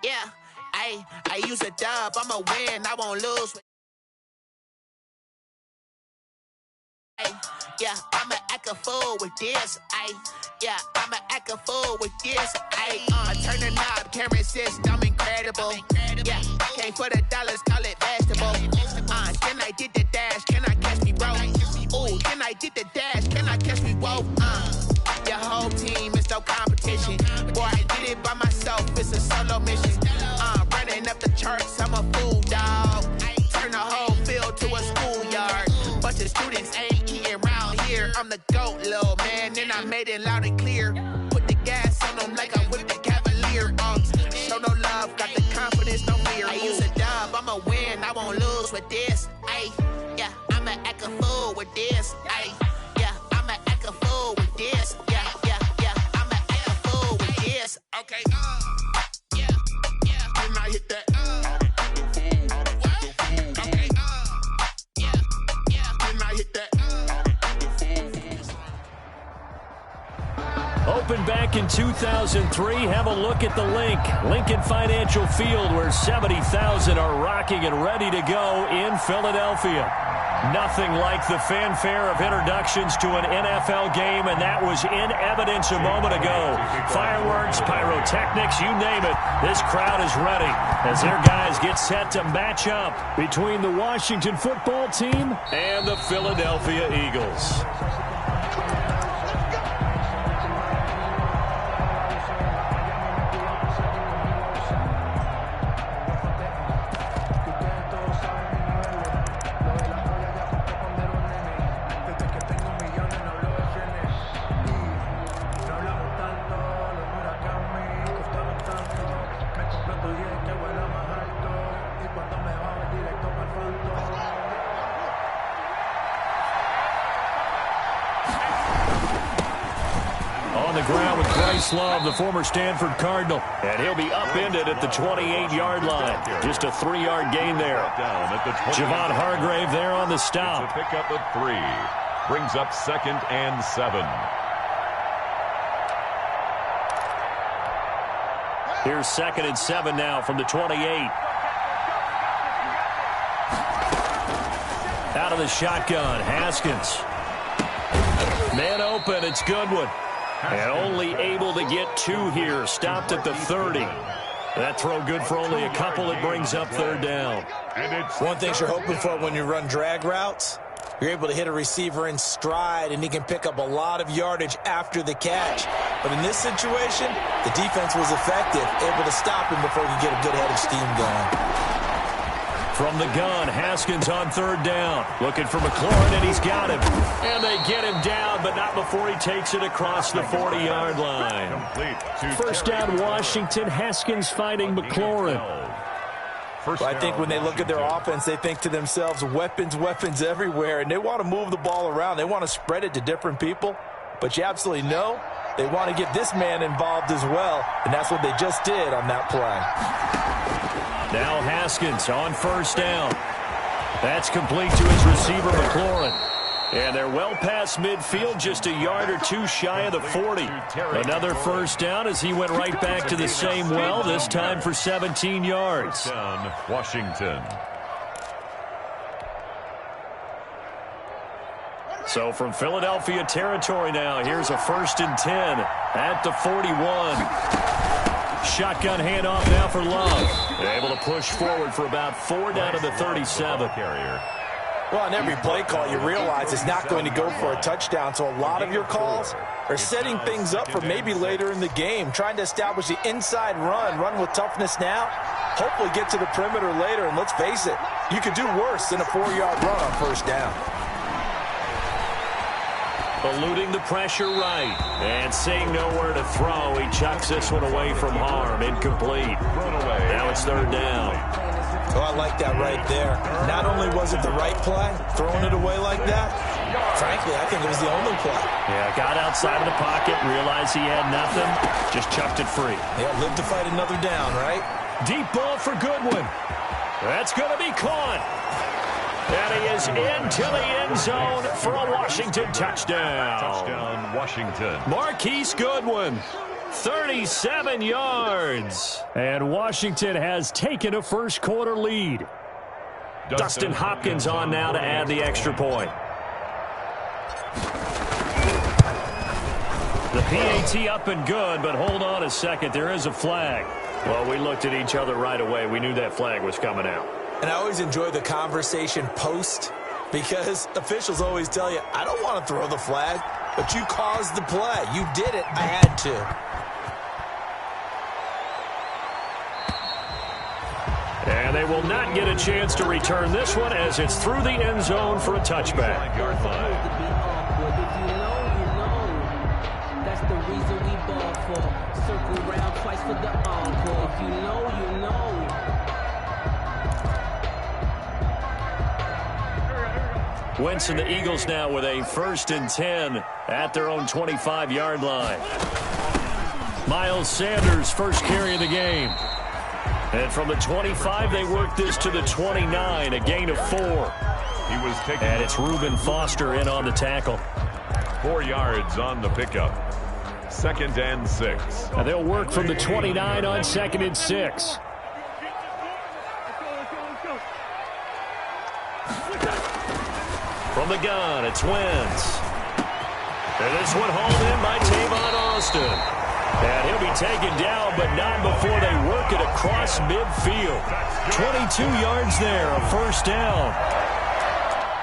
Yeah, I use a dub. I'ma win, I won't lose. Yeah, I'ma act a fool with this. Yeah, I'ma act a fool with this. Turn the knob, camera assist, I'm incredible. Yeah, came for the dollars, call it vegetable. Then I did the dash, can I catch me, bro? Ooh, then I did the dash, can I catch me, whoa? Your whole team is no competition. Boy, I did it by myself, it's a solo mission. Running up the charts, I'm a fool, dog. Turn the whole field to a schoolyard. Bunch of students ain't eating round here. I'm the GOAT, little man, and I made it loud and clear. Put the gas on them like I whipped the Cavalier. Show no love, got the confidence, no fear. I use a dub, I'ma win, I won't lose with this. Yeah, I'ma act a fool with this. Yeah, I'ma act a fool with this. Yeah, I'ma act a fool with this. Okay, yeah, can I hit that? Okay, yeah, can I hit that? Opened back in 2003. Have a look at the link. Lincoln Financial Field, where 70,000 are rocking and ready to go in Philadelphia. Nothing like the fanfare of introductions to an NFL game, and that was in evidence a moment ago. Fireworks, pyrotechnics, you name it. This crowd is ready as their guys get set to match up between the Washington football team and the Philadelphia Eagles. Love, the former Stanford Cardinal, and he'll be upended at the 28-yard line. Just a 3-yard gain there. Javon Hargrave there on the stop. It's a pickup of 3. Brings up 2nd and 7. Here's 2nd and 7 now from the 28. Out of the shotgun, Haskins. Man open, it's Goodwin. And only able to get 2 here. Stopped at the 30. That throw good for only a couple. It brings up 3rd down. One thing you're hoping for when you run drag routes, you're able to hit a receiver in stride, and he can pick up a lot of yardage after the catch. But in this situation, the defense was effective, able to stop him before he could get a good head of steam going. From the gun, Haskins on 3rd down. Looking for McLaurin, and he's got him. And they get him down, but not before he takes it across the 40-yard line. First down, Washington. Haskins finding McLaurin. Well, I think when they look at their offense, they think to themselves, weapons everywhere, and they want to move the ball around. They want to spread it to different people. But you absolutely know they want to get this man involved as well, and that's what they just did on that play. Now Haskins on 1st down. That's complete to his receiver, McLaurin. And they're well past midfield, just a yard or 2 shy of the 40. Another 1st down as he went right back to the same well, this time for 17 yards. Washington. So from Philadelphia territory now, here's a 1st and 10 at the 41. Shotgun handoff now for Love. They're able to push forward for about 4 down to the 37. Well, on every play call, you realize it's not going to go for a touchdown, so a lot of your calls are setting things up for maybe later in the game, trying to establish the inside run with toughness now, hopefully get to the perimeter later, and let's face it, you could do worse than a 4-yard run on 1st down. Eluding the pressure right. And seeing nowhere to throw, he chucks this one away from harm. Incomplete. Now it's 3rd down. Oh, I like that right there. Not only was it the right play, throwing it away like that, frankly, I think it was the only play. Yeah, got outside of the pocket, realized he had nothing, just chucked it free. Yeah, live to fight another down, right? Deep ball for Goodwin. That's going to be caught. And he is into the end zone for a Washington touchdown. Touchdown, Washington. Marquise Goodwin. 37 yards. And Washington has taken a first quarter lead. Dustin Hopkins on now to add the extra point. The PAT up and good, but hold on a second. There is a flag. Well, we looked at each other right away. We knew that flag was coming out. And I always enjoy the conversation post because officials always tell you, I don't want to throw the flag, but you caused the play. You did it. I had to. And they will not get a chance to return this one as it's through the end zone for a touchback. That's the reason we ball for. Circle round twice for the encore. If you know, you know. Wentz and the Eagles now with a 1st and 10 at their own 25-yard line. Miles Sanders first carry of the game. And from the 25, they work this to the 29, a gain of 4. And it's Reuben Foster in on the tackle. 4 yards on the pickup. 2nd and 6. And they'll work from the 29 on 2nd and 6. From the gun, it's Wentz. And this one hauled in by Tavon Austin. And he'll be taken down, but not before they work it across midfield. 22 yards there, a first down.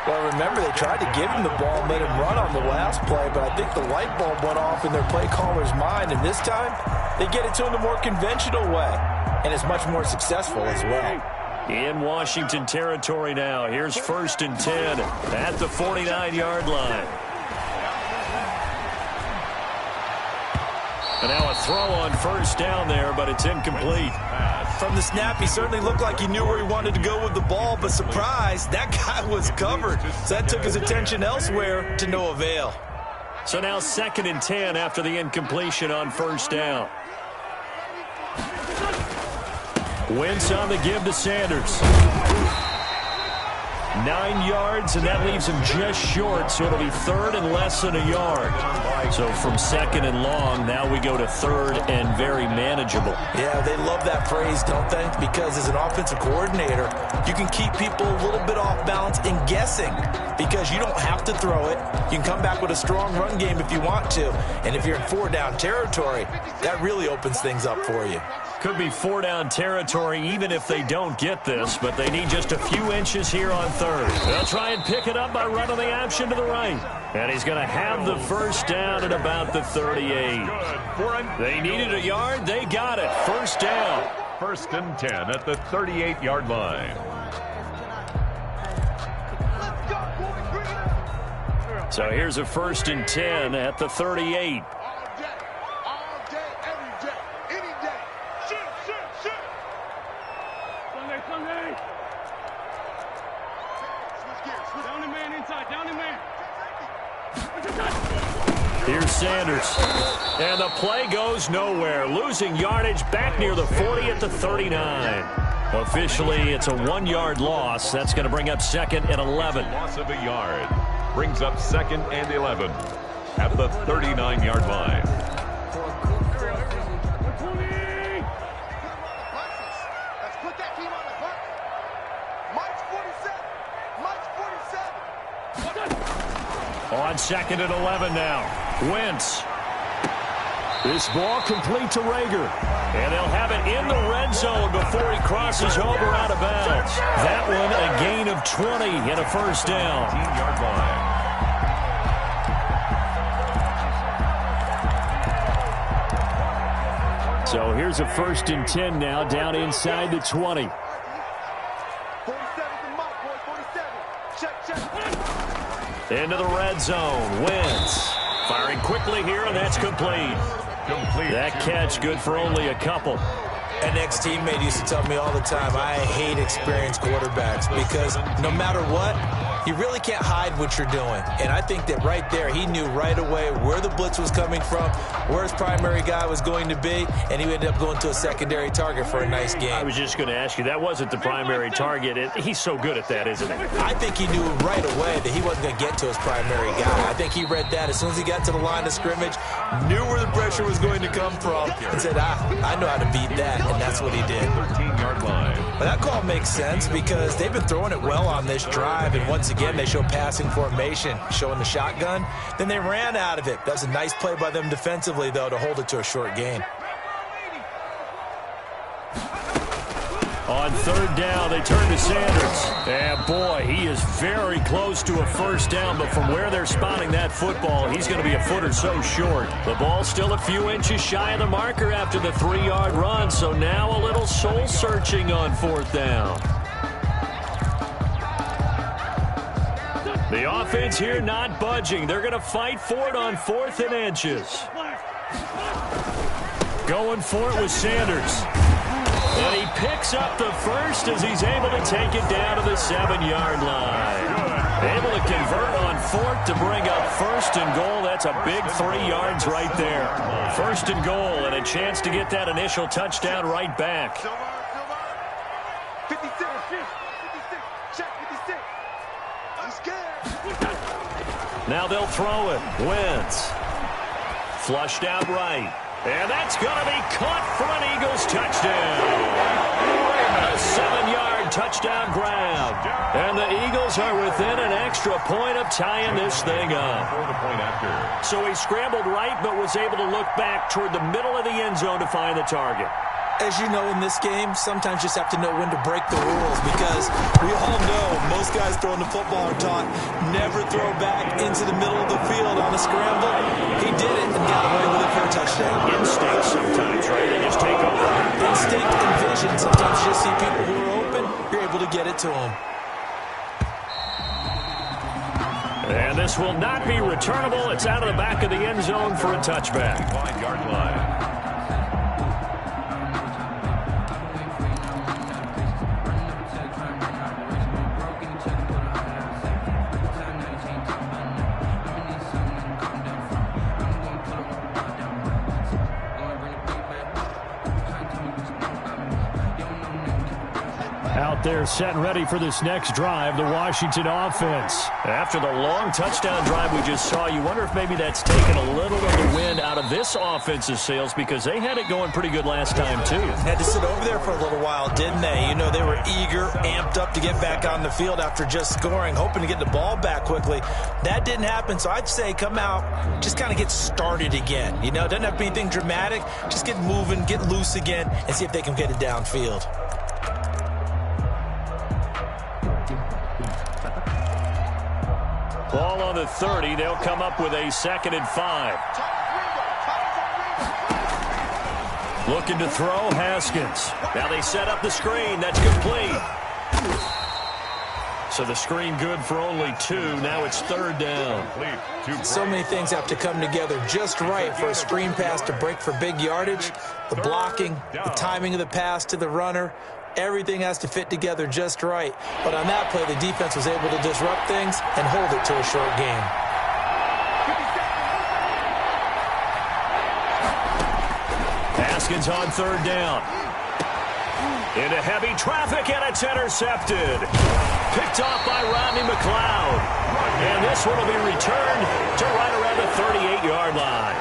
Well, remember, they tried to give him the ball and let him run on the last play, but I think the light bulb went off in their play caller's mind, and this time they get it to him the more conventional way, and it's much more successful as well. In Washington territory now. Here's 1st and 10 at the 49-yard line. And now a throw on first down there, but it's incomplete. From the snap, he certainly looked like he knew where he wanted to go with the ball, but surprise, that guy was covered. So that took his attention elsewhere to no avail. So now 2nd and 10 after the incompletion on first down. Wentz on the give to Sanders. 9 yards, and that leaves him just short, so it'll be 3rd and less than a yard. So from 2nd and long, now we go to 3rd and very manageable. Yeah, they love that phrase, don't they? Because as an offensive coordinator, you can keep people a little bit off balance and guessing because you don't have to throw it. You can come back with a strong run game if you want to. And if you're in 4-down territory, that really opens things up for you. Could be 4-down territory even if they don't get this, but they need just a few inches here on 3rd. They'll try and pick it up by running the option to the right. And he's going to have the first down at about the 38. They needed a yard. They got it. First down. 1st and 10 at the 38-yard line. So here's a 1st and 10 at the 38. Here's Sanders. And the play goes nowhere. Losing yardage back near the 40 at the 39. Officially, it's a 1-yard loss. That's going to bring up 2nd and 11. Loss of a yard brings up 2nd and 11 at the 39-yard line. On 2nd and 11 now. Wentz. This ball complete to Rager. And they'll have it in the red zone before he crosses over out of bounds. That one a gain of 20 and a first down. 10-yard line. So here's a 1st and 10 now down inside the 20. Into the red zone. Wentz firing quickly here, and that's complete. That catch good for only a couple. An ex-teammate used to tell me all the time, I hate experienced quarterbacks because no matter what, you really can't hide what you're doing. And I think that right there, he knew right away where the blitz was coming from, where his primary guy was going to be, and he ended up going to a secondary target for a nice game. I was just going to ask you, that wasn't the primary target. He's so good at that, isn't he? I think he knew right away that he wasn't going to get to his primary guy. I think he read that as soon as he got to the line of scrimmage, knew where the pressure was going to come from, and said, I know how to beat that, and that's what he did. 13-yard line. But that call makes sense because they've been throwing it well on this drive, and once again, they show passing formation, showing the shotgun. Then they ran out of it. That was a nice play by them defensively, though, to hold it to a short gain. On third down, they turn to Sanders. And boy, he is very close to a first down, but from where they're spotting that football, he's going to be a foot or so short. The ball's still a few inches shy of the marker after the 3-yard run, so now a little soul-searching on fourth down. The offense here not budging. They're going to fight for it on 4th and inches. Going for it with Sanders. And he picks up the first as he's able to take it down to the 7-yard line. Able to convert on 4th to bring up 1st and goal. That's a big 3 yards right there. 1st and goal and a chance to get that initial touchdown right back. 56, check 56. I'm scared. Now they'll throw it. Wentz. Flushed out right. And that's going to be caught for an Eagles touchdown. A 7-yard touchdown grab. And the Eagles are within an extra point of tying this thing up. So he scrambled right but was able to look back toward the middle of the end zone to find the target. As you know, in this game, sometimes you just have to know when to break the rules because we all know most guys throwing the football are taught never throw back into the middle of the field on a scramble. He did it and got away with it for a touchdown. Instinct sometimes, right? They just take over. Instinct and vision. Sometimes you just see people who are open, you're able to get it to them. And this will not be returnable. It's out of the back of the end zone for a touchback. 5-yard line. Out there set and ready for this next drive, the Washington offense. After the long touchdown drive we just saw, you wonder if maybe that's taken a little of the wind out of this offense's sails because they had it going pretty good last time too. Had to sit over there for a little while, didn't they? You know, they were eager, amped up to get back on the field after just scoring, hoping to get the ball back quickly. That didn't happen, so I'd say come out, just kind of get started again. You know, it doesn't have to be anything dramatic. Just get moving, get loose again, and see if they can get it downfield. Ball on the 30. They'll come up with a 2nd and 5. Looking to throw, Haskins. Now they set up the screen. That's complete. So the screen good for only 2. Now it's 3rd down. So many things have to come together just right for a screen pass to break for big yardage. The blocking, the timing of the pass to the runner. Everything has to fit together just right. But on that play, the defense was able to disrupt things and hold it to a short game. Haskins on 3rd down. Into heavy traffic, and it's intercepted. Picked off by Rodney McLeod. And this one will be returned to right around the 38-yard line.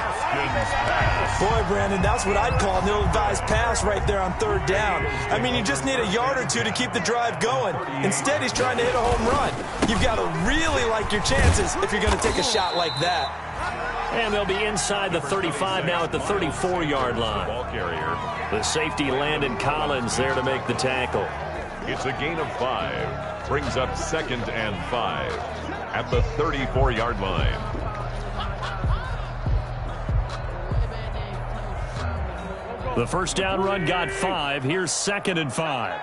Boy, Brandon, that's what I'd call an ill-advised pass right there on 3rd down. I mean, you just need a yard or two to keep the drive going. Instead, he's trying to hit a home run. You've got to really like your chances if you're going to take a shot like that. And they'll be inside the 35 now at the 34-yard line. Ball carrier. The safety Landon Collins there to make the tackle. It's a gain of 5. Brings up 2nd and 5 at the 34-yard line. The first down run got 5. Here's 2nd and 5.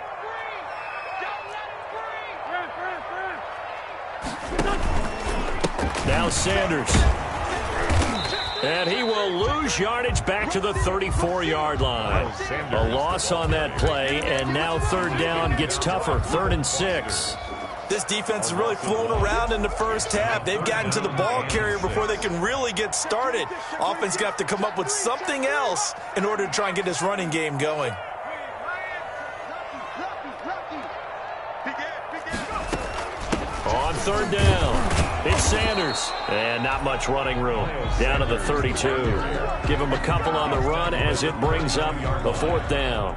Now Sanders. And he will lose yardage back to the 34-yard line. A loss on that play, and now 3rd down gets tougher. 3rd and 6. This defense has really flown around in the first half. They've gotten to the ball carrier before they can really get started. Offense got to come up with something else in order to try and get this running game going. On third down, it's Sanders. And not much running room. Down to the 32. Give him a couple on the run as it brings up the fourth down.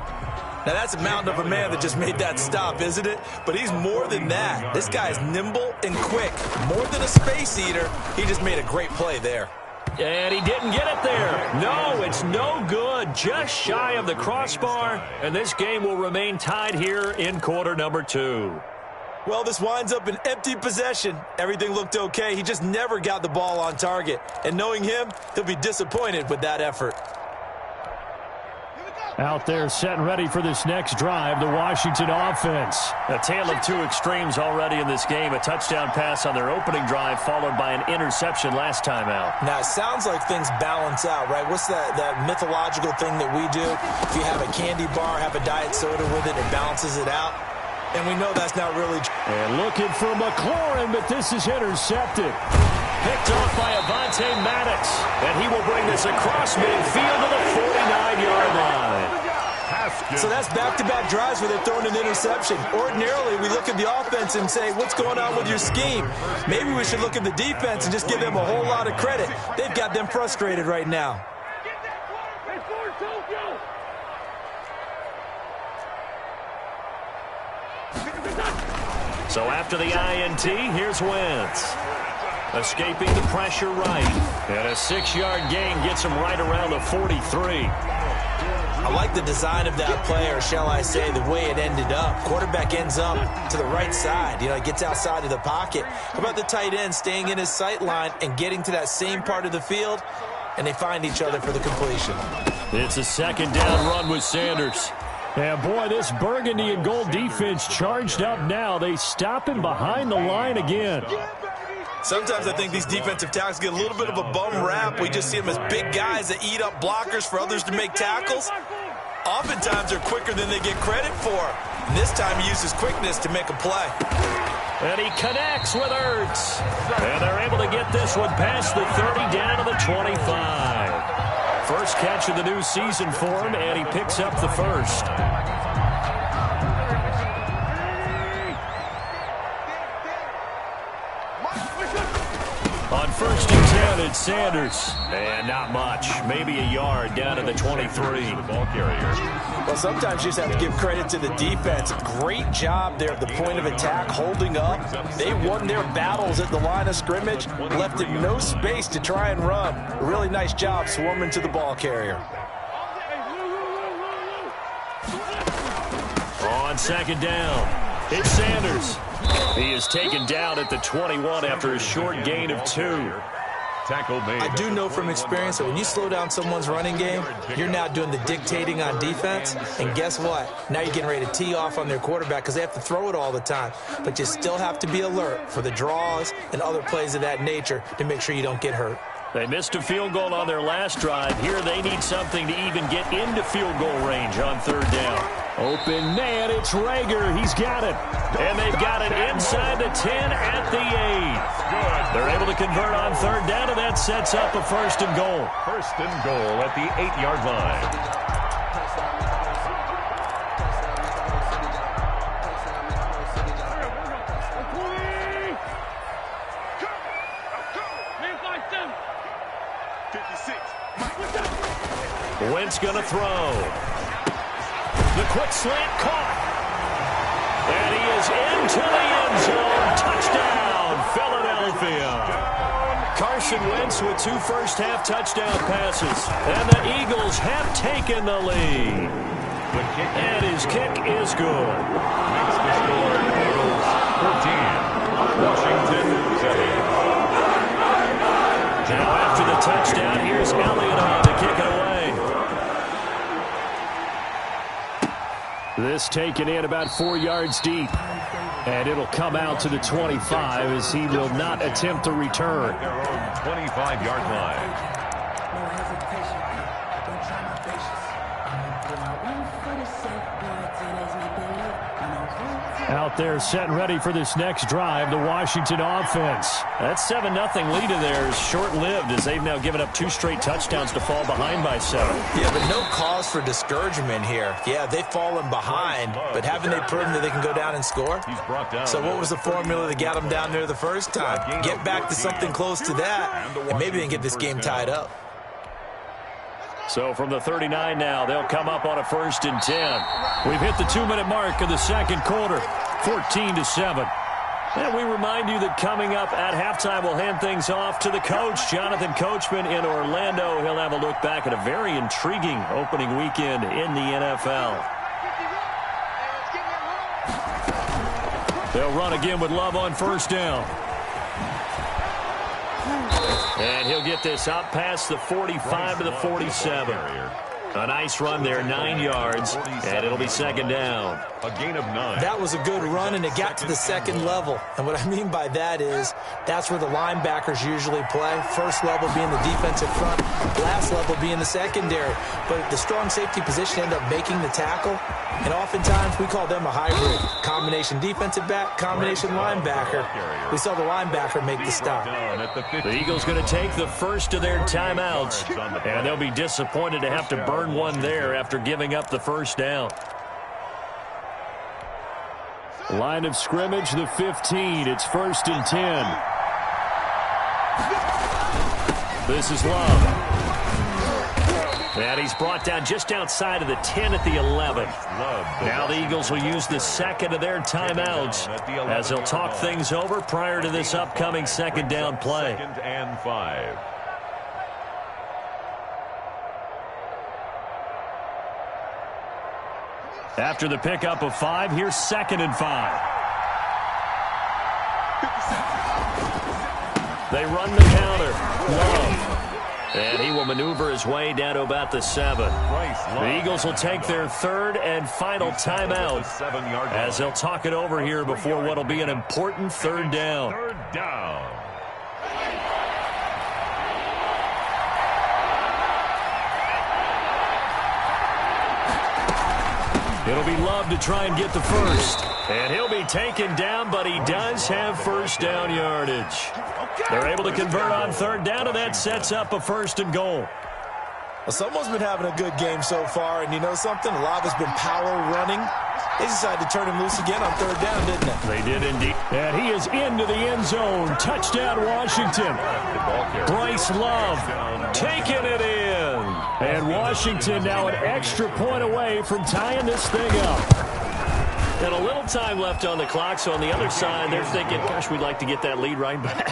Now, that's a mountain of a man that just made that stop, isn't it? But he's more than that. This guy is nimble and quick. More than a space eater, he just made a great play there. And he didn't get it there. No, it's no good. Just shy of the crossbar. And this game will remain tied here in quarter number 2. Well, this winds up an empty possession. Everything looked okay. He just never got the ball on target. And knowing him, he'll be disappointed with that effort. Out there set and ready for this next drive, the Washington offense. A tale of two extremes already in this game. A touchdown pass on their opening drive followed by an interception last time out. Now, it sounds like things balance out, right? What's that mythological thing that we do? If you have a candy bar, have a diet soda with it, it balances it out. And we know that's not really true. And looking for McLaurin, but this is intercepted. Picked off by Avonte Maddox. And he will bring this across midfield to the 49-yard line. So that's back-to-back drives where they're throwing an interception. Ordinarily, we look at the offense and say, what's going on with your scheme? Maybe we should look at the defense and just give them a whole lot of credit. They've got them frustrated right now. So after the INT, here's Wentz. Escaping the pressure right. And a 6-yard gain gets him right around the 43. I like the design of that play, or shall I say the way it ended up. Quarterback ends up to the right side. You know, it gets outside of the pocket. How about the tight end staying in his sight line and getting to that same part of the field, and they find each other for the completion. It's a second down run with Sanders. And boy, this burgundy and gold defense charged up now. They stop him behind the line again. Sometimes I think these defensive tackles get a little bit of a bum rap. We just see them as big guys that eat up blockers for others to make tackles. Oftentimes they're quicker than they get credit for. And this time he uses quickness to make a play. And he connects with Ertz. And they're able to get this one past the 30 down to the 25. First catch of the new season for him, and he picks up the first. On first and 10, it's Sanders. And not much. Maybe a yard down to the 23. Ball carrier. Well, sometimes you just have to give credit to the defense. Great job there at the point of attack, holding up. They won their battles at the line of scrimmage, left him no space to try and run. A really nice job swarming to the ball carrier. On second down, it's Sanders. He is taken down at the 21 after a short gain of 2. Tackle made. I do know from experience that when you slow down someone's running game, you're now doing the dictating on defense. And guess what? Now you're getting ready to tee off on their quarterback because they have to throw it all the time. But you still have to be alert for the draws and other plays of that nature to make sure you don't get hurt. They missed a field goal on their last drive. Here they need something to even get into field goal range on third down. Open man, it's Rager. He's got it. And they've got it inside the 10 at the 8. They're able to convert on third down, and that sets up a first and goal. First and goal at the 8-yard line. Wentz going to throw. The quick slant caught. And he is into the end zone. Touchdown, Philadelphia. Carson Wentz with 2 first-half touchdown passes. And the Eagles have taken the lead. And his kick is good. Makes the score Eagles 14. Washington 7. Now after the touchdown, here's Elliott on to kick it away. This taken in about 4 yards deep. And it'll come out to the 25 as he will not attempt to return. Their own 25-yard line. Out there set and ready for this next drive, the Washington offense. That 7-0 lead of theirs short-lived as they've now given up 2 straight touchdowns to fall behind by 7. Yeah, but no cause for discouragement here. Yeah, they've fallen behind, but haven't they proven that they can go down and score? So what was the formula that got them down there the first time? Get back to something close to that, and maybe they can get this game tied up. So from the 39 now, they'll come up on a 1st and 10. We've hit the 2-minute mark of the second quarter, 14-7. And we remind you that coming up at halftime, we'll hand things off to the coach, Jonathan Coachman in Orlando. He'll have a look back at a very intriguing opening weekend in the NFL. They'll run again with Love on 1st down. And he'll get this up past the 45 to the 47. A nice run there, 9 yards, and it'll be 2nd down. A gain of 9. That was a good run, and it got to the 2nd level. And what I mean by that is that's where the linebackers usually play. 1st level being the defensive front, last level being the secondary. But the strong safety position ended up making the tackle, and oftentimes we call them a hybrid. Combination defensive back, combination linebacker. We saw the linebacker make the stop. The Eagles going to take the first of their timeouts, and they'll be disappointed to have to burn one there after giving up the 1st down. Line of scrimmage, the 15. It's 1st and 10. This is Love. And he's brought down just outside of the 10 at the 11. Now the Eagles will use the 2nd of their timeouts as they'll talk things over prior to this upcoming 2nd down play. 2nd and 5. After the pickup of 5, here's 2nd and 5. They run the counter. Love. And he will maneuver his way down to about the 7. The Eagles will take their 3rd and final timeout as they'll talk it over here before what will be an important 3rd down. 3rd down. It'll be Love to try and get the 1st. And he'll be taken down, but he does have 1st down yardage. They're able to convert on 3rd down, and that sets up a 1st and goal. Well, someone's been having a good game so far, and you know something? A lot has been power running. They decided to turn him loose again on 3rd down, didn't they? They did indeed. And he is into the end zone. Touchdown, Washington. Bryce Love taking it in. And Washington now an extra point away from tying this thing up. And a little time left on the clock, so on the other side, they're thinking, gosh, we'd like to get that lead right back.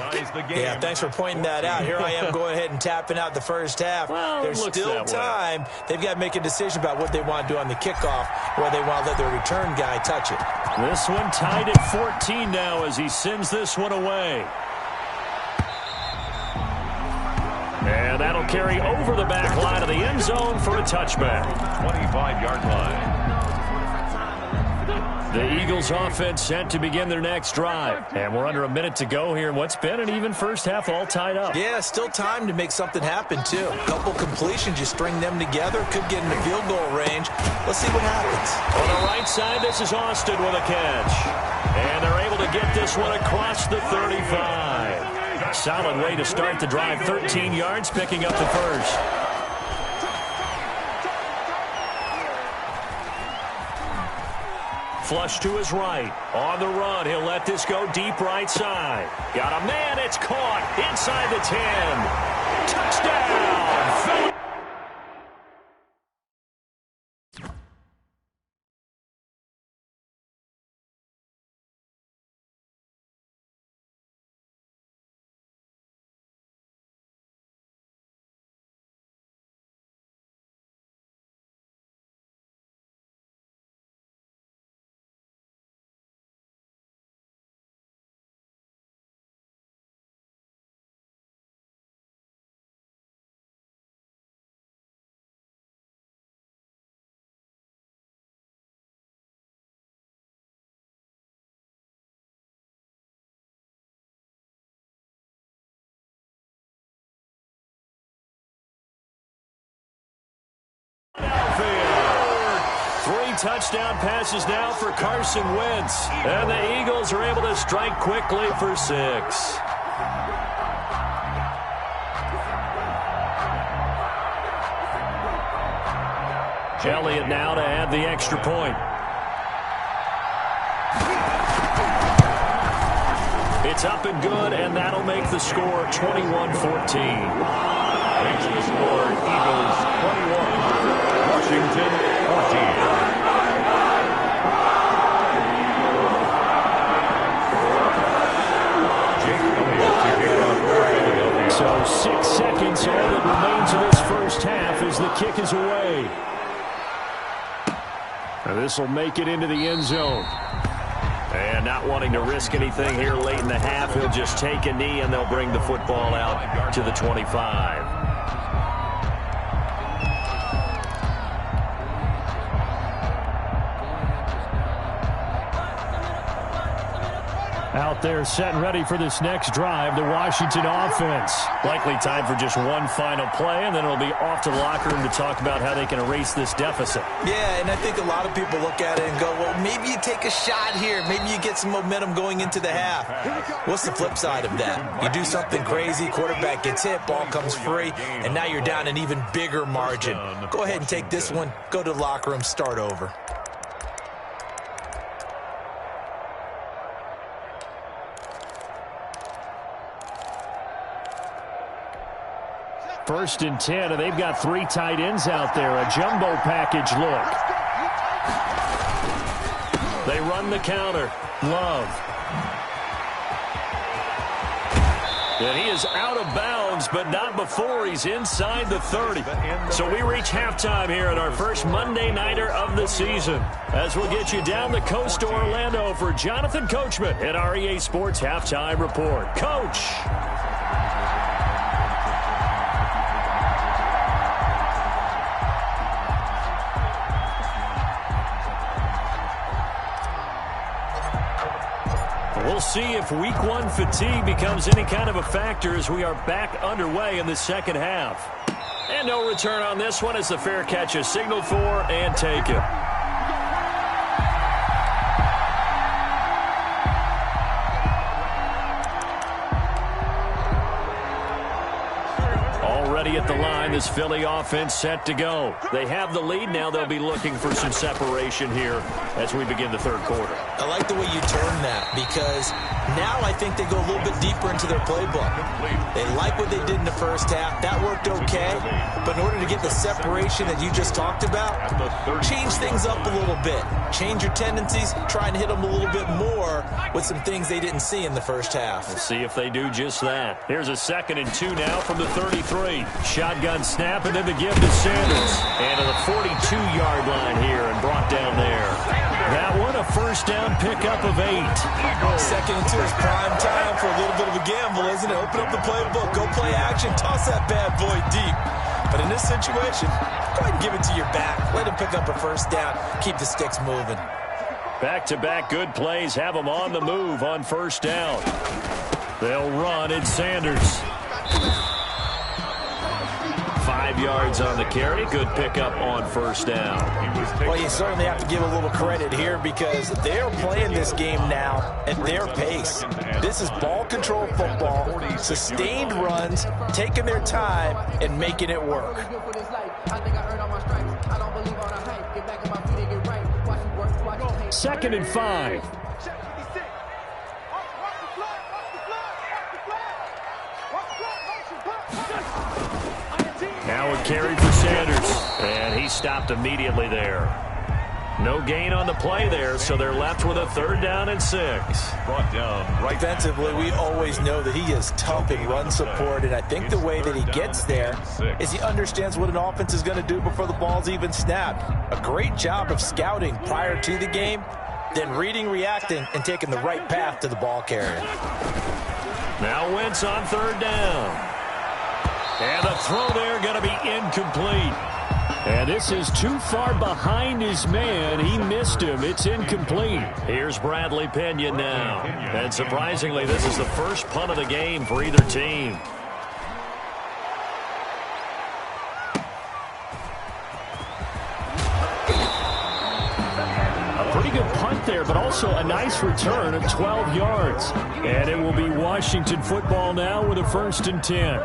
Yeah, thanks for pointing that out. Here I am going ahead and tapping out the 1st half. Well, there's still time. They've got to make a decision about what they want to do on the kickoff, or they want to let their return guy touch it. This one tied at 14 now as he sends this one away. And that'll carry over the back line of the end zone for a touchback. 25-yard line. The Eagles offense set to begin their next drive. And we're under a minute to go here in what's been an even first half all tied up. Yeah, still time to make something happen, too. A couple completions, you string them together, could get into field goal range. Let's see what happens. On the right side, this is Austin with a catch. And they're able to get this one across the 35. Solid way to start the drive. 13 yards, picking up the 1st. Flush to his right. On the run, he'll let this go deep right side. Got a man, it's caught inside the 10. Touchdown! touchdown passes now for Carson Wentz. And the Eagles are able to strike quickly for 6. Elliott now to add the extra point. It's up and good, and that'll make the score 21-14. Makes the score Eagles 21, Washington 14. So 6 seconds, all that remains of this first half as the kick is away. And this will make it into the end zone. And not wanting to risk anything here late in the half, he'll just take a knee and they'll bring the football out to the 25. Out there set and ready for this next drive, the Washington offense. Likely time for just one final play, and then it'll be off to the locker room to talk about how they can erase this deficit. Yeah, and I think a lot of people look at it and go, well, maybe you take a shot here. Maybe you get some momentum going into the half. What's the flip side of that? You do something crazy, quarterback gets hit, ball comes free, and now you're down an even bigger margin. Go ahead and take this one, go to the locker room, start over. First and 10, and they've got 3 tight ends out there. A jumbo package look. They run the counter. Love. And he is out of bounds, but not before he's inside the 30. So we reach halftime here in our first Monday Nighter of the season, as we'll get you down the coast to Orlando for Jonathan Coachman at our EA Sports Halftime Report. Coach. We'll see if week 1 fatigue becomes any kind of a factor as we are back underway in the second half. And no return on this one as the fair catch is signaled for and taken. Already at the line, this Philly offense set to go. They have the lead. Now they'll be looking for some separation here as we begin the third quarter. I like the way you turn that, because now I think they go a little bit deeper into their playbook. They like what they did in the first half. That worked okay. But in order to get the separation that you just talked about, change things up a little bit. Change your tendencies. Try and hit them a little bit more with some things they didn't see in the first half. We'll see if they do just that. Here's a 2nd and 2 now from the 33. Shotgun snap and then the give to Sanders. And to the 42-yard line here and brought down there. That one a first down pickup of 8. 2nd and 2 is prime time for a little bit of a gamble, isn't it? Open up the playbook, go play action, toss that bad boy deep. But in this situation, go ahead and give it to your back. Let him pick up a first down, keep the sticks moving. Back-to-back good plays have them on the move on first down. They'll run at Sanders. 5 yards on the carry. Good pickup on first down. Well, you certainly have to give a little credit here because they're playing this game now at their pace. This is ball control football, sustained runs, taking their time and making it work. 2nd and 5. Now a carry for Sanders, and he stopped immediately there. No gain on the play there, so they're left with a 3rd down and 6. Brought down right. Defensively, we always know that he is tough in run support, and I think the way that he gets there is he understands what an offense is going to do before the ball's even snapped. A great job of scouting prior to the game, then reading, reacting, and taking the right path to the ball carrier. Now Wentz on 3rd down. And the throw there going to be incomplete. And this is too far behind his man. He missed him. It's incomplete. Here's Bradley Pena now. And surprisingly, this is the first punt of the game for either team. good punt there, but also a nice return of 12 yards. And it will be Washington football now with a 1st and 10.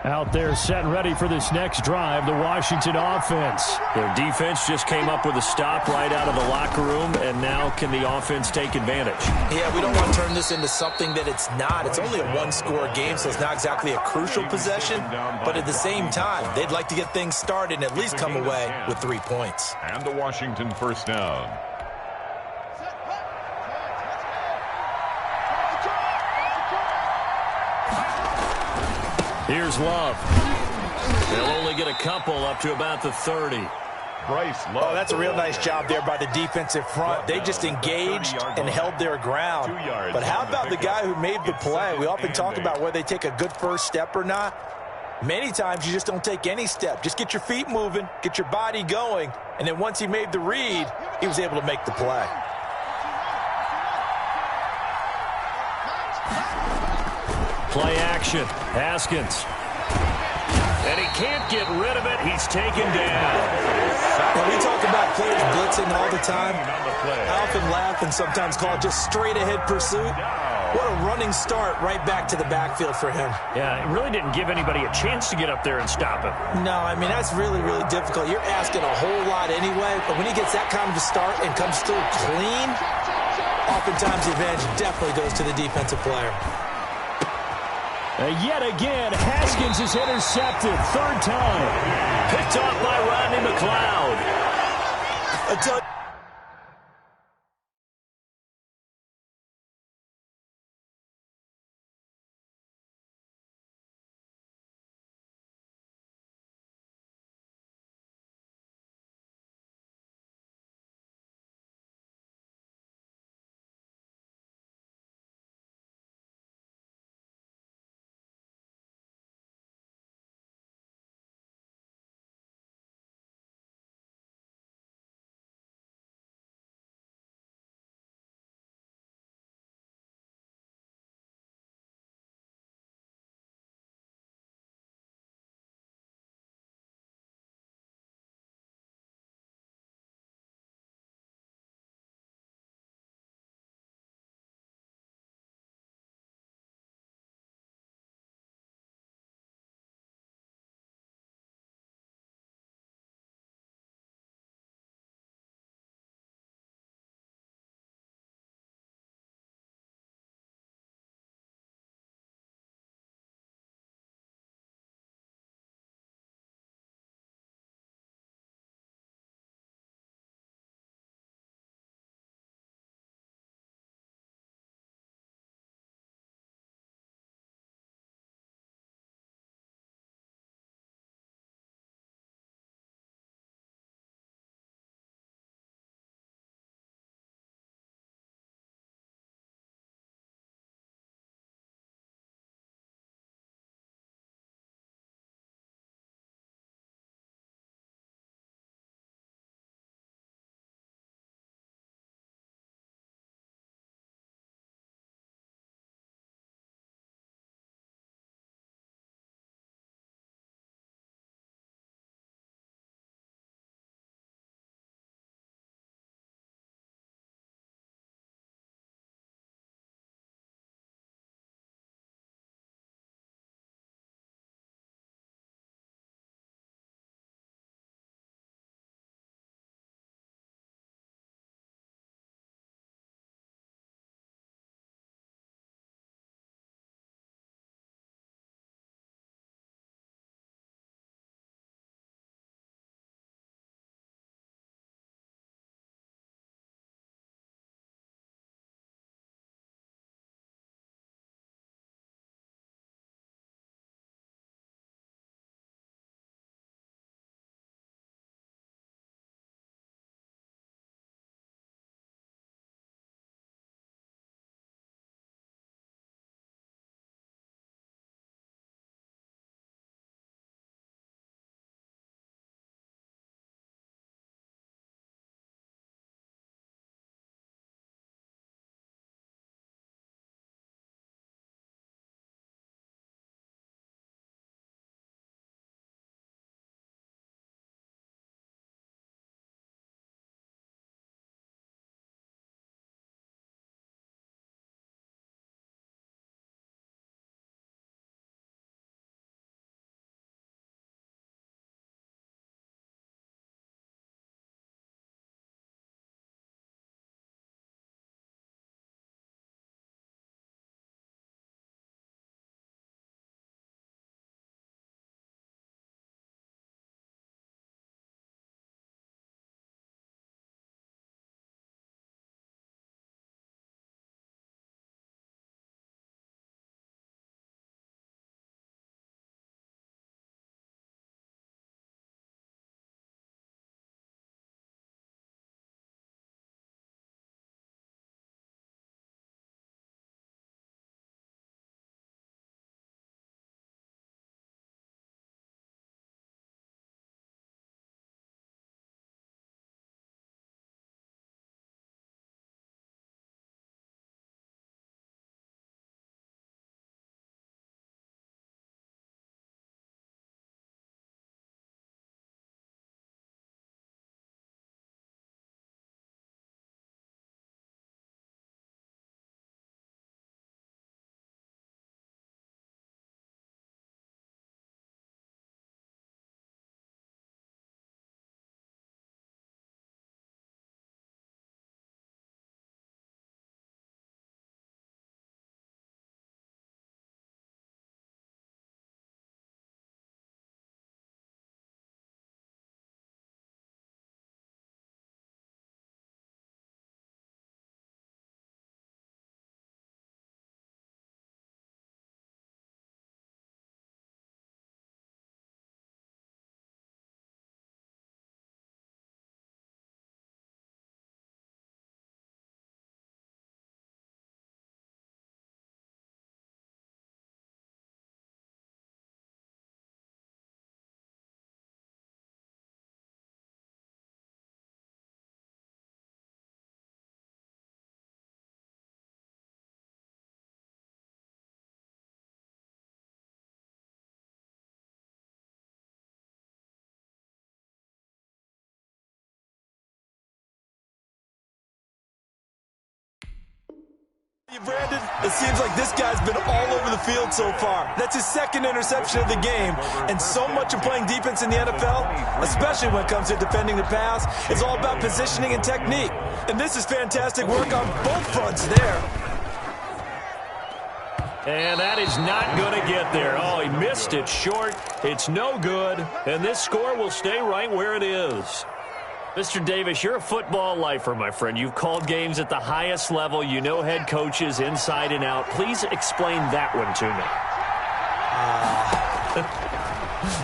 Out there set and ready for this next drive, the Washington offense. Their defense just came up with a stop right out of the locker room, and now can the offense take advantage? Yeah, we don't want to turn this into something that it's not. It's only a one-score game, so it's not exactly a crucial possession. But at the same time, they'd like to get things started and at least come away with 3 points. And the Washington first down. Here's Love. They'll only get a couple up to about the 30. Bryce Love. Oh, that's a real nice job there by the defensive front. They just engaged and held their ground. But how about the guy who made the play? We often talk about whether they take a good first step or not. Many times you just don't take any step. Just get your feet moving, get your body going, and then once he made the read, he was able to make the play. Play action. Haskins. And he can't get rid of it. He's taken down. Now, we talk about players blitzing all the time. I often laugh and sometimes call it just straight-ahead pursuit. What a running start right back to the backfield for him. Yeah, it really didn't give anybody a chance to get up there and stop him. No, I mean, that's really, really difficult. You're asking a whole lot anyway, but when he gets that kind of a start and comes through clean, oftentimes the advantage definitely goes to the defensive player. Yet again, Haskins is intercepted. 3rd time. Picked off by Rodney McLeod. Brandon, it seems like this guy's been all over the field so far. That's his second interception of the game. And so much of playing defense in the NFL, especially when it comes to defending the pass, is all about positioning and technique. And this is fantastic work on both fronts there. And that is not going to get there. Oh, he missed it short. It's no good. And this score will stay right where it is. Mr. Davis, you're a football lifer, my friend. You've called games at the highest level. You know head coaches inside and out. Please explain that one to me.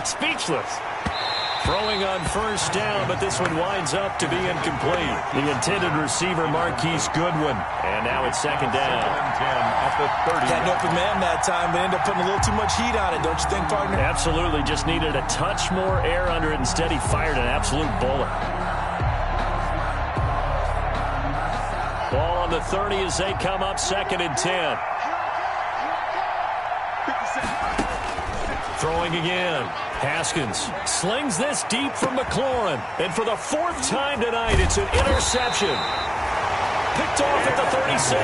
Speechless. Throwing on first down, but this one winds up to be incomplete. The intended receiver, Marquise Goodwin. And now it's second down. Had an open man that time, but ended up putting a little too much heat on it, don't you think, partner? Absolutely. Just needed a touch more air under it. Instead, he fired an absolute bullet. Ball on the 30 as they come up, 2nd and 10. Throwing again. Haskins slings this deep from McLaurin. And for the 4th time tonight, it's an interception. Picked off at the 36.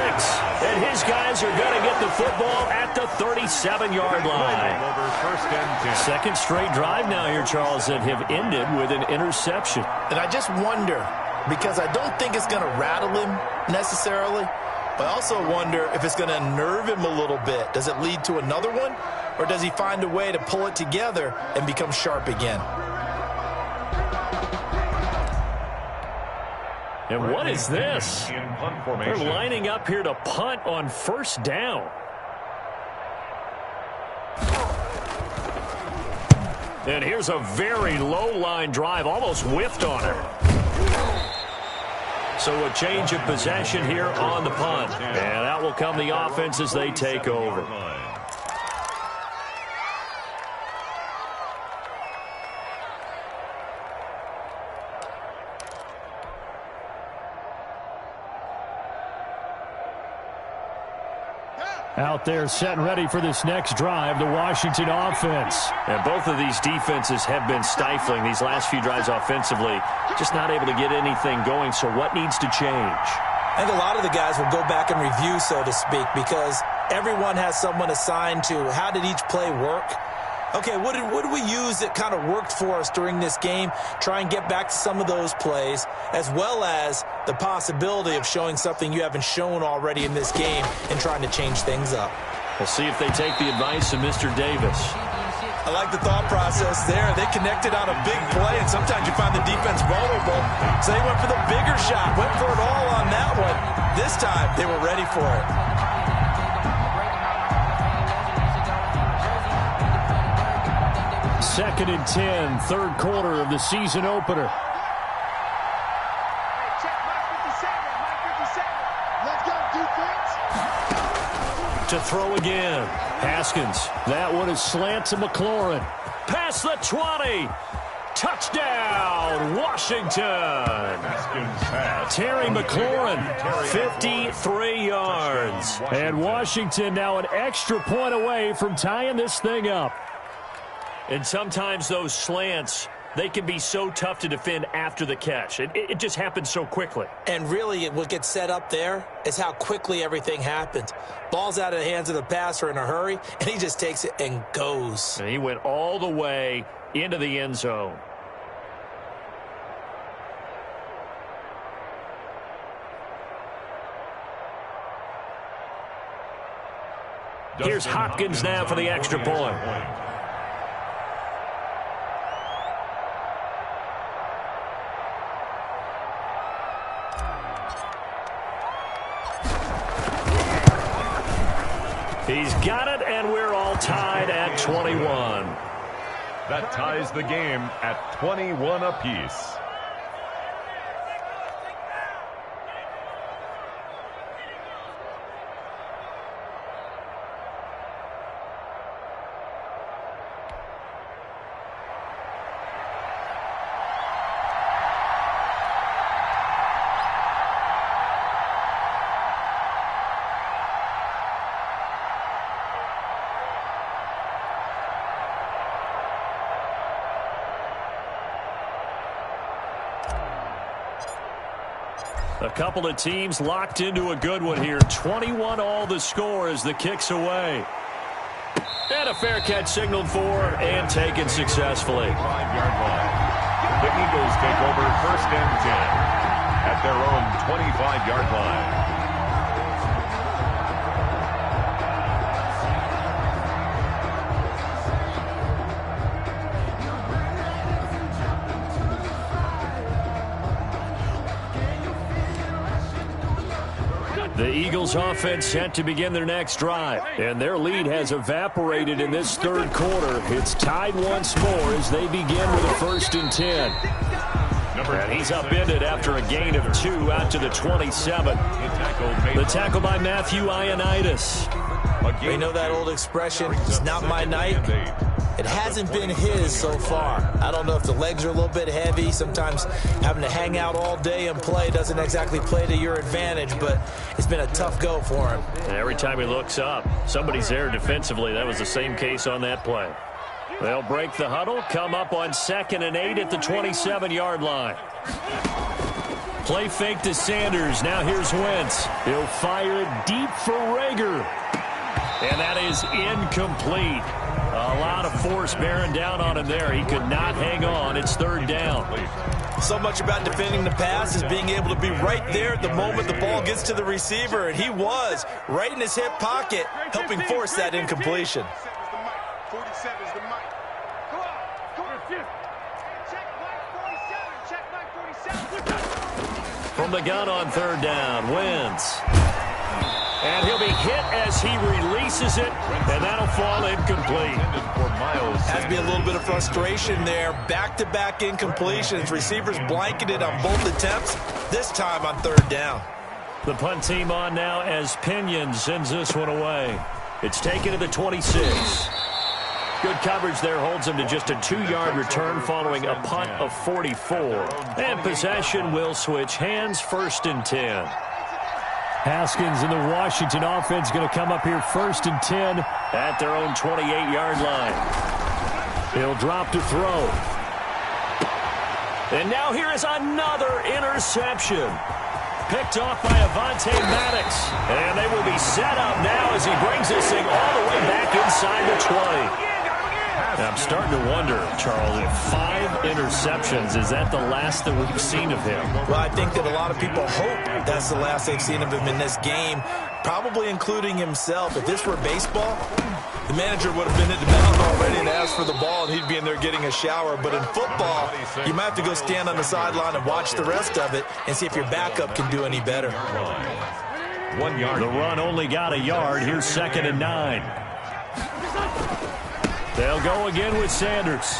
And his guys are going to get the football at the 37-yard line. Second straight drive now here, Charles, that have ended with an interception. And I just wonder, because I don't think it's going to rattle him necessarily, but I also wonder if it's going to unnerve him a little bit. Does it lead to another one? Or does he find a way to pull it together and become sharp again? And what is this? They're lining up here to punt on first down. And here's a very low-line drive, almost whiffed on her. So a change of possession here on the punt. And out will come the offense as they take over. Out there set and ready for this next drive, the Washington offense. And both of these defenses have been stifling these last few drives offensively. Just not able to get anything going, so what needs to change? I think a lot of the guys will go back and review, so to speak, because everyone has someone assigned to how did each play work. Okay, what did we use that kind of worked for us during this game? Try and get back to some of those plays, as well as the possibility of showing something you haven't shown already in this game and trying to change things up. We'll see if they take the advice of Mr. Davis. I like the thought process there. They connected on a big play, and sometimes you find the defense vulnerable. So they went for the bigger shot, went for it all on that one. This time, they were ready for it. Second and 10, third quarter of the season opener. To throw again. Haskins. That one is slant to McLaurin. Past the 20. Touchdown, Washington. Terry McLaurin, 53 yards. And Washington now an extra point away from tying this thing up. And sometimes those slants, they can be so tough to defend after the catch. It just happens so quickly. And really, what gets set up there is how quickly everything happens. Ball's out of the hands of the passer in a hurry, and he just takes it and goes. And he went all the way into the end zone. Here's Hopkins now for the extra point. He's got it, and we're all tied at 21. That ties the game at 21 apiece. A couple of teams locked into a good one here. 21 all the score as the kick's away. And a fair catch signaled for and taken successfully. 5-yard line. The Eagles take over 1st and 10 at their own 25-yard line. The Eagles offense set to begin their next drive, and their lead has evaporated in this third quarter. It's tied once more as they begin with a 1st and 10. And he's upended after a gain of 2 out to the 27. The tackle by Matthew Ioannidis. You know that old expression, it's not my night. It hasn't been his so far. I don't know if the legs are a little bit heavy. Sometimes having to hang out all day and play doesn't exactly play to your advantage, but it's been a tough go for him. And every time he looks up, somebody's there defensively. That was the same case on that play. They'll break the huddle, come up on 2nd and 8 at the 27-yard line. Play fake to Sanders. Now here's Wentz. He'll fire it deep for Rager. And that is incomplete. A lot of force bearing down on him there. He could not hang on. It's 3rd down. So much about defending the pass is being able to be right there at the moment the ball gets to the receiver. And he was right in his hip pocket, helping force that incompletion. 47 is the mic. Go on. Check mic 47. From the gun on 3rd down, Wentz. And he'll be hit as he releases it, and that'll fall incomplete. Has to be a little bit of frustration there. Back-to-back incompletions. Receivers blanketed on both attempts, this time on 3rd down. The punt team on now as Pinion sends this one away. It's taken to the 26. Good coverage there holds him to just a 2-yard return following a punt of 44. And possession will switch hands, 1st and 10. Haskins and the Washington offense going to come up here 1st and 10 at their own 28-yard line. He'll drop to throw. And now here is another interception. Picked off by Avonte Maddox. And they will be set up now as he brings this thing all the way back inside the 20. Now, I'm starting to wonder, Charles, if 5 interceptions, is that the last that we've seen of him? Well, I think that a lot of people hope that's the last they've seen of him in this game, probably including himself. If this were baseball, the manager would have been at the mound already and asked for the ball, and he'd be in there getting a shower. But in football, you might have to go stand on the sideline and watch the rest of it and see if your backup can do any better. 1 yard. The run only got a yard. Here's 2nd and 9. They'll go again with Sanders.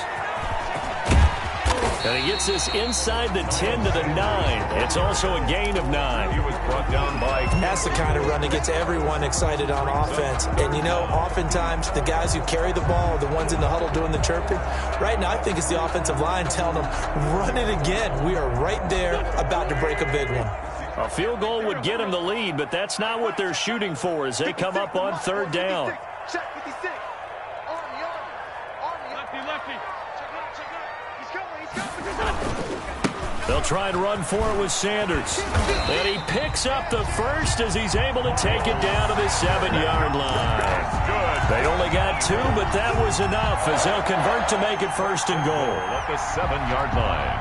And he gets this inside the 10 to the 9. It's also a gain of 9. He was brought down by... That's the kind of run that gets everyone excited on offense. And, you know, oftentimes the guys who carry the ball are the ones in the huddle doing the chirping. Right now, I think it's the offensive line telling them, run it again. We are right there about to break a big one. A field goal would get them the lead, but that's not what they're shooting for as they come up on 3rd down. Check 56. Lefty. Check out. He's coming. They'll try and run for it with Sanders. And he picks up the 1st as he's able to take it down to the 7-yard line. They only got 2, but that was enough as they'll convert to make it 1st and goal. At the 7-yard line.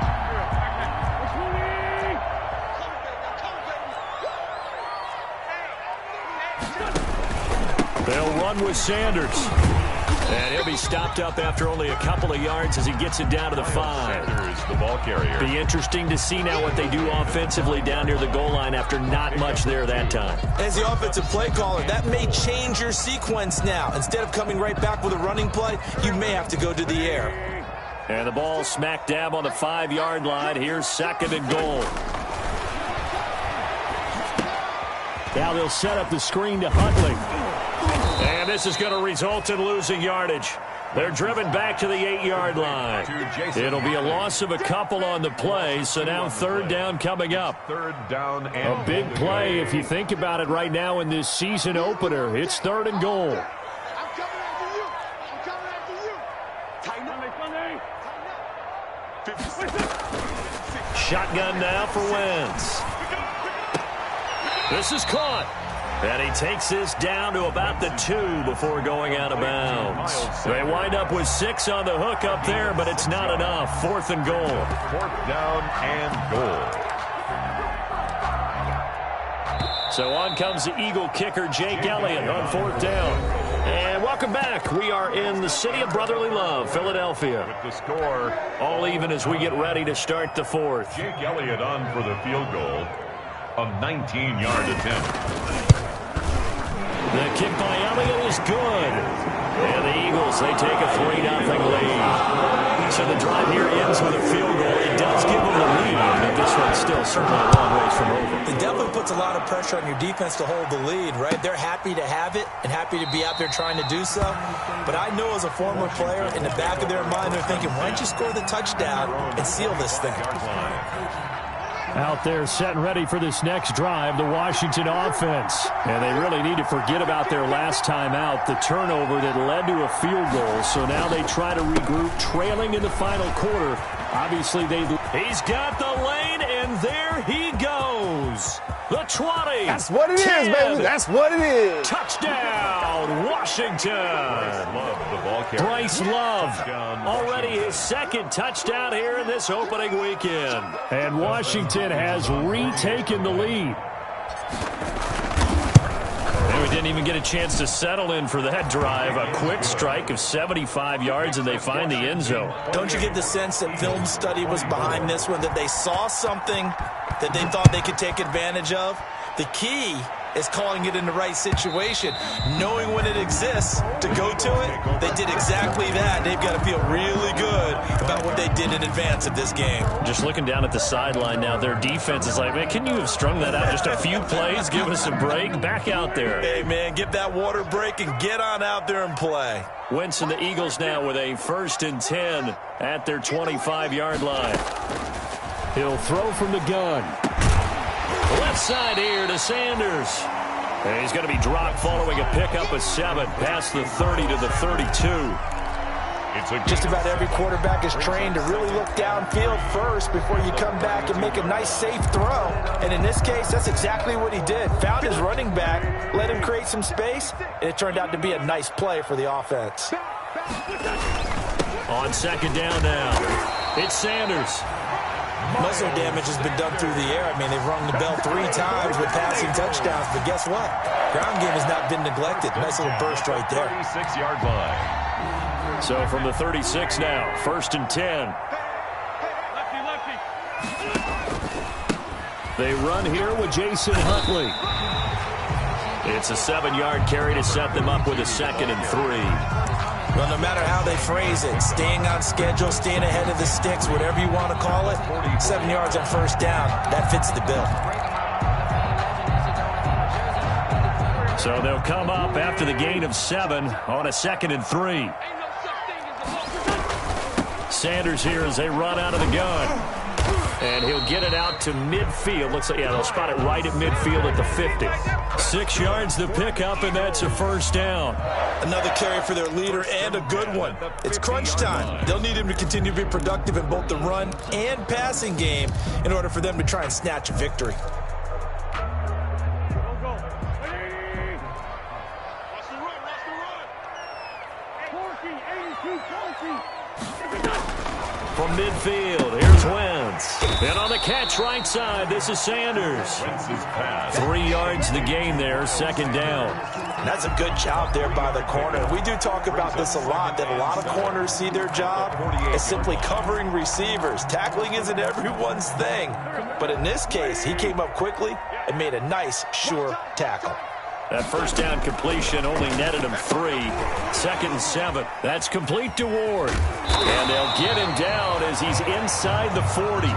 They'll run with Sanders. And he'll be stopped up after only a couple of yards as he gets it down to the 5. Sanders, the ball carrier. Be interesting to see now what they do offensively down near the goal line after not much there that time. As the offensive play caller, that may change your sequence now. Instead of coming right back with a running play, you may have to go to the air. And the ball smack dab on the 5-yard line. Here's 2nd and goal. Now they'll set up the screen to Huntley. And this is going to result in losing yardage. They're driven back to the 8-yard line. It'll be a loss of a couple on the play, so now 3rd down coming up. 3rd down and a big play if you think about it right now in this season opener. It's 3rd and goal. I'm coming after you. Tighten up. Shotgun now for Wentz. This is caught. And he takes this down to about the 2 before going out of bounds. They wind up with 6 on the hook up there, but it's not enough. 4th and goal. 4th down and goal. So on comes the Eagle kicker, Jake Elliott, on 4th down. And welcome back. We are in the city of brotherly love, Philadelphia. With the score, all even as we get ready to start the 4th. Jake Elliott on for the field goal. A 19-yard attempt. The kick by Elliott is good. And the Eagles, they take a 3-0 lead. So the drive here ends with a field goal. It does give them the lead, but this one's still certainly a long ways from over. It definitely puts a lot of pressure on your defense to hold the lead, right? They're happy to have it and happy to be out there trying to do so. But I know as a former player, in the back of their mind, they're thinking, why don't you score the touchdown and seal this thing? Out there set and ready for this next drive, the Washington offense. And they really need to forget about their last time out, the turnover that led to a field goal. So now they try to regroup, trailing in the final quarter. Obviously, he's got the lane, and there he goes. The 20. That's what it 10, is, baby. That's what it is. Touchdown, Washington. Bryce Love, already his 2nd touchdown here in this opening weekend. And Washington has retaken the lead. And we didn't even get a chance to settle in for that drive. A quick strike of 75 yards, and they find the end zone. Don't you get the sense that film study was behind this one, that they saw something that they thought they could take advantage of? The key is calling it in the right situation, knowing when it exists to go to it. They did exactly that. They've got to feel really good about what they did in advance of this game. Just looking down at the sideline now, their defense is like, man, can you have strung that out just a few plays? Give us a break. Back out there. Hey, man, give that water break and get on out there and play. Wentz and the Eagles now with a 1st and 10 at their 25-yard line. He'll throw from the gun. Left side here to Sanders. And he's going to be dropped following a pickup of 7 past the 30 to the 32. Just about every quarterback is trained to really look downfield first before you come back and make a nice, safe throw. And in this case, that's exactly what he did. Found his running back, let him create some space, and it turned out to be a nice play for the offense. On 2nd down now, it's Sanders. Muscle damage has been done through the air. I mean, they've rung the bell 3 times with passing touchdowns, but guess what? Ground game has not been neglected. Nice little burst right there. 36-yard line. So from the 36 now, 1st and 10. They run here with Jason Huntley. It's a 7-yard carry to set them up with a 2nd and 3. Well, no matter how they phrase it, staying on schedule, staying ahead of the sticks, whatever you want to call it, 7 yards on 1st down, that fits the bill. So they'll come up after the gain of 7 on a 2nd and 3. Sanders here as they run out of the gun. And he'll get it out to midfield. Looks like, yeah, they'll spot it right at midfield at the 50. 6 yards the pickup, and that's a 1st down. Another carry for their leader and a good one. It's crunch time. They'll need him to continue to be productive in both the run and passing game in order for them to try and snatch a victory. From midfield, here's Wentz. And on the catch right side, this is Sanders. 3 yards the gain there, 2nd down. That's a good job there by the corner. We do talk about this a lot, that a lot of corners see their job as simply covering receivers. Tackling isn't everyone's thing. But in this case, he came up quickly and made a nice, sure tackle. That 1st down completion only netted him 3. 2nd and 7. That's complete to Ward. And they'll get him down as he's inside the 40.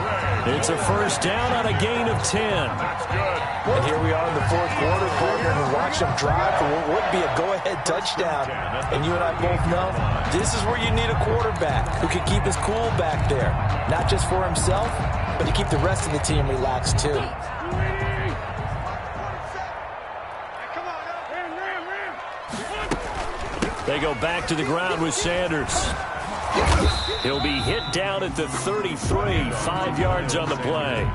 It's a 1st down on a gain of 10. And here we are in the 4th quarter, partner, and watch them drive for what would be a go-ahead touchdown. And you and I both know this is where you need a quarterback who can keep his cool back there. Not just for himself, but to keep the rest of the team relaxed too. They go back to the ground with Sanders. He'll be hit down at the 33, 5 yards on the play.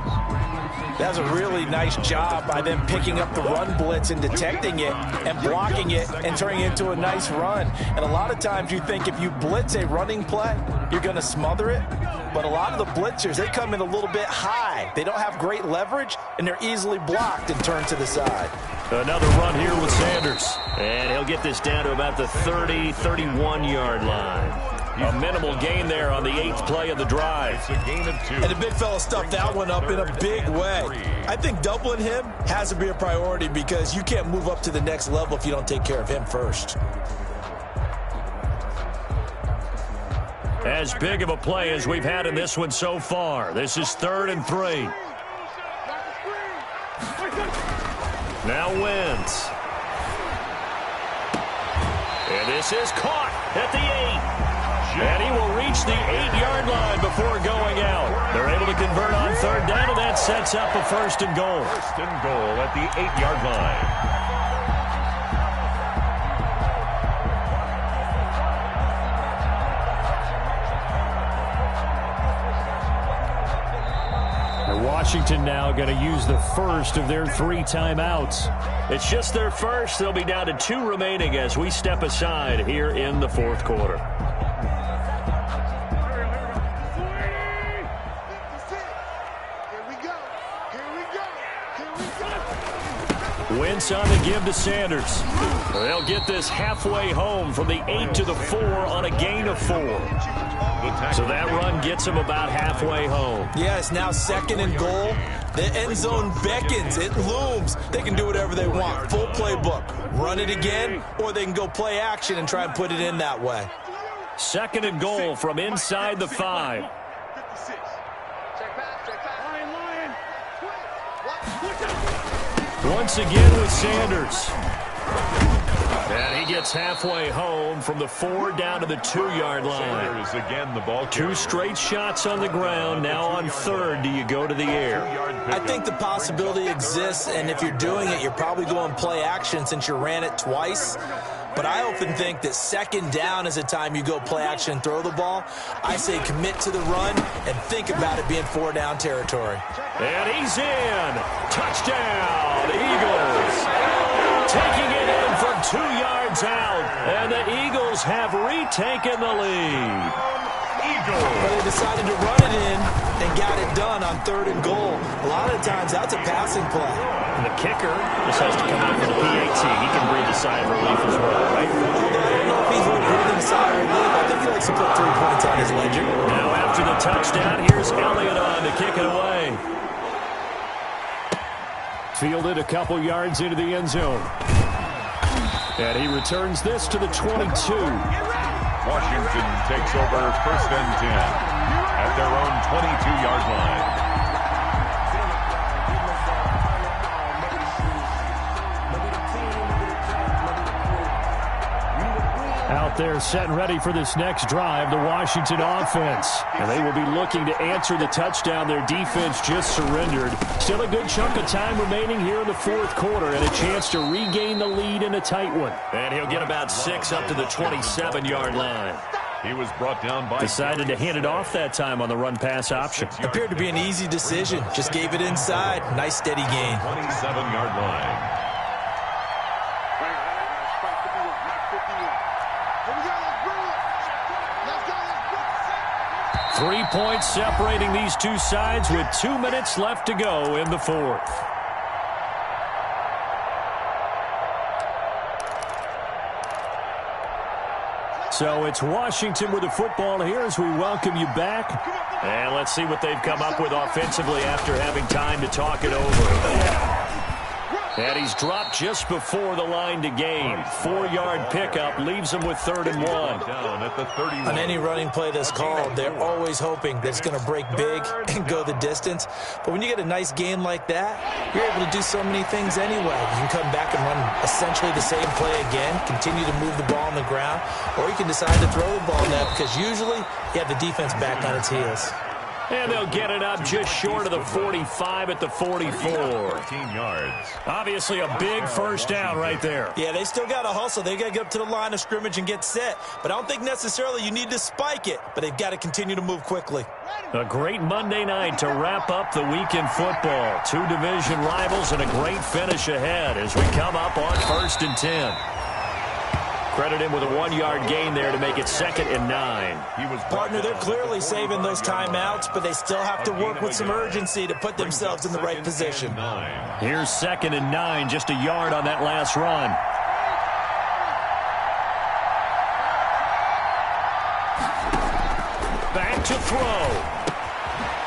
That's a really nice job by them picking up the run blitz and detecting it and blocking it and turning it into a nice run. And a lot of times you think if you blitz a running play, you're going to smother it. But a lot of the blitzers, they come in a little bit high. They don't have great leverage, and they're easily blocked and turned to the side. Another run here with Sanders. And he'll get this down to about the 30, 31-yard line. A minimal gain there on the 8th play of the drive. It's a gain of 2. And the big fella stuffed that one up in a big way. I think doubling him has to be a priority because you can't move up to the next level if you don't take care of him first. As big of a play as we've had in this one so far. This is 3rd and 3. Now Wentz. And this is caught at the 8. And he will reach the 8-yard line before going out. They're able to convert on 3rd down, and that sets up a 1st and goal. 1st and goal at the 8-yard line. Washington now going to use the first of their 3 timeouts. It's just their first. They'll be down to 2 remaining as we step aside here in the 4th quarter. Wentz on the give to Sanders. They'll get this halfway home from the 8 to the 4 on a gain of 4. So that run gets them about halfway home. Yeah, it's now 2nd and goal. The end zone beckons. It looms. They can do whatever they want. Full playbook. Run it again, or they can go play action and try and put it in that way. 2nd and goal from inside the 5. Once again with Sanders. And he gets halfway home from the 4 down to the 2-yard line. Sanders again the ball carrier. 2 straight shots on the ground. Now on 3rd, do you go to the air? I think the possibility exists, and if you're doing it, you're probably going play action since you ran it twice. But I often think that 2nd down is a time you go play action and throw the ball. I say commit to the run and think about it being 4-down territory. And he's in. Touchdown, Eagles. Taking it in from 2 yards out. And the Eagles have retaken the lead. But they decided to run it in and got it done on 3rd and goal. A lot of times that's a passing play. And the kicker just has to come out for the PAT. He can breathe a sigh of relief as well, right? I don't know if he's really breathing a sigh of relief. I think he likes to put 3 points on his ledger. Now after the touchdown, here's Elliott on to kick it away. Fielded a couple yards into the end zone. And he returns this to the 22. Washington takes over 1st and 10 at their own 22-yard line. Out there set and ready for this next drive, the Washington offense. And they will be looking to answer the touchdown their defense just surrendered. Still a good chunk of time remaining here in the 4th quarter and a chance to regain the lead in a tight one. And he'll get about 6 up to the 27-yard line. He was brought down by... Decided to hand it off that time on the run-pass option. Appeared to be an easy decision. Just gave it inside. Nice steady gain. 27-yard line. 3 points separating these two sides with 2 minutes left to go in the 4th. So it's Washington with the football here as we welcome you back. And let's see what they've come up with offensively after having time to talk it over. And he's dropped just before the line to gain. 4-yard pickup leaves him with 3rd and 1. Down at the 31. On any running play that's called, they're always hoping that it's going to break big and go the distance. But when you get a nice gain like that, you're able to do so many things anyway. You can come back and run essentially the same play again, continue to move the ball on the ground, or you can decide to throw the ball now because usually you have the defense back on its heels. And they'll get it up just short of the 45 at the 44. 14 yards. Obviously a big first down right there. Yeah, they still got to hustle. They got to get up to the line of scrimmage and get set. But I don't think necessarily you need to spike it. But they've got to continue to move quickly. A great Monday night to wrap up the week in football. Two division rivals and a great finish ahead as we come up on 1st and 10. Credit him with a 1-yard gain there to make it 2nd and 9. Partner, they're clearly saving those timeouts, but they still have to work with some urgency to put themselves in the right position. Here's 2nd and 9, just a yard on that last run. Back to throw.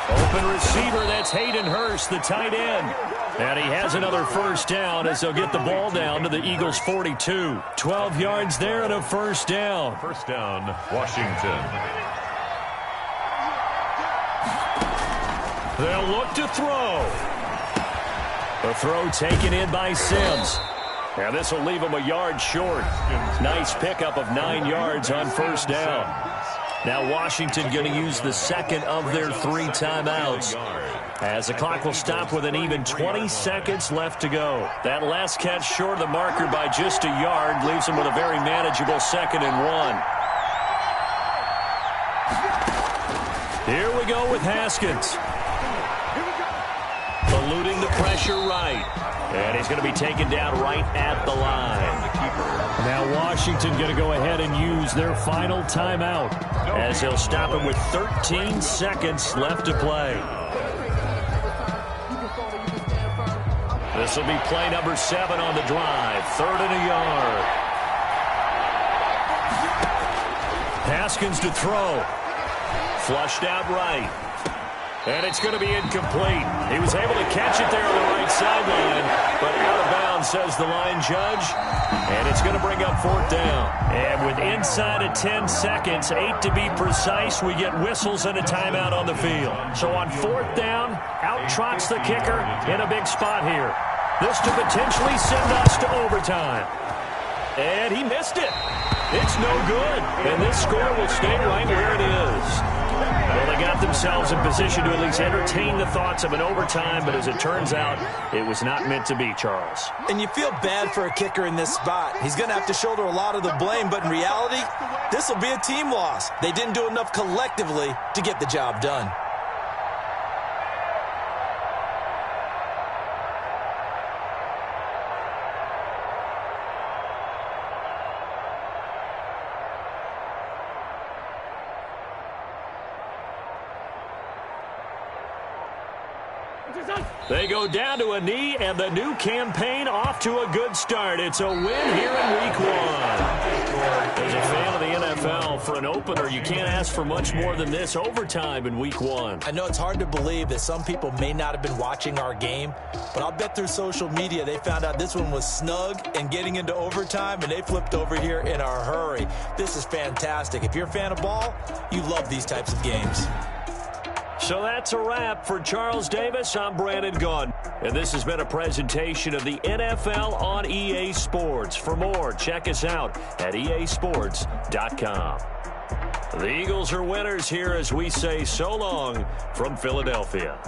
Open receiver, that's Hayden Hurst, the tight end. And he has another first down as they'll get the ball down to the Eagles' 42. 12 yards there and a first down. First down, Washington. They'll look to throw. The throw taken in by Sims. And this will leave him a yard short. Nice pickup of 9 yards on first down. Now Washington going to use the second of their 3 timeouts as the clock will stop with an even 20 seconds left to go. That last catch short of the marker by just a yard leaves them with a very manageable 2nd and 1. Here we go with Haskins. Eluding the pressure right. And he's going to be taken down right at the line. Now Washington going to go ahead and use their final timeout as they'll stop him with 13 seconds left to play. This will be play number 7 on the drive. 3rd and a yard. Haskins to throw. Flushed out right. And it's going to be incomplete. He was able to catch it there on the right sideline, but out of bounds, says the line judge. And it's going to bring up 4th down. And with inside of 10 seconds, 8 to be precise, we get whistles and a timeout on the field. So on 4th down, out trots the kicker in a big spot here. This to potentially send us to overtime. And he missed it. It's no good. And this score will stay right where it is. Well, they got themselves in position to at least entertain the thoughts of an overtime, but as it turns out, it was not meant to be, Charles. And you feel bad for a kicker in this spot. He's going to have to shoulder a lot of the blame, but in reality, this will be a team loss. They didn't do enough collectively to get the job done. They go down to a knee, and the new campaign off to a good start. It's a win here in week 1. As a fan of the NFL, for an opener, you can't ask for much more than this overtime in week 1. I know it's hard to believe that some people may not have been watching our game, but I'll bet through social media they found out this one was snug and getting into overtime, and they flipped over here in a hurry. This is fantastic. If you're a fan of ball, you love these types of games. So that's a wrap. For Charles Davis, I'm Brandon Gunn. And this has been a presentation of the NFL on EA Sports. For more, check us out at easports.com. The Eagles are winners here as we say so long from Philadelphia.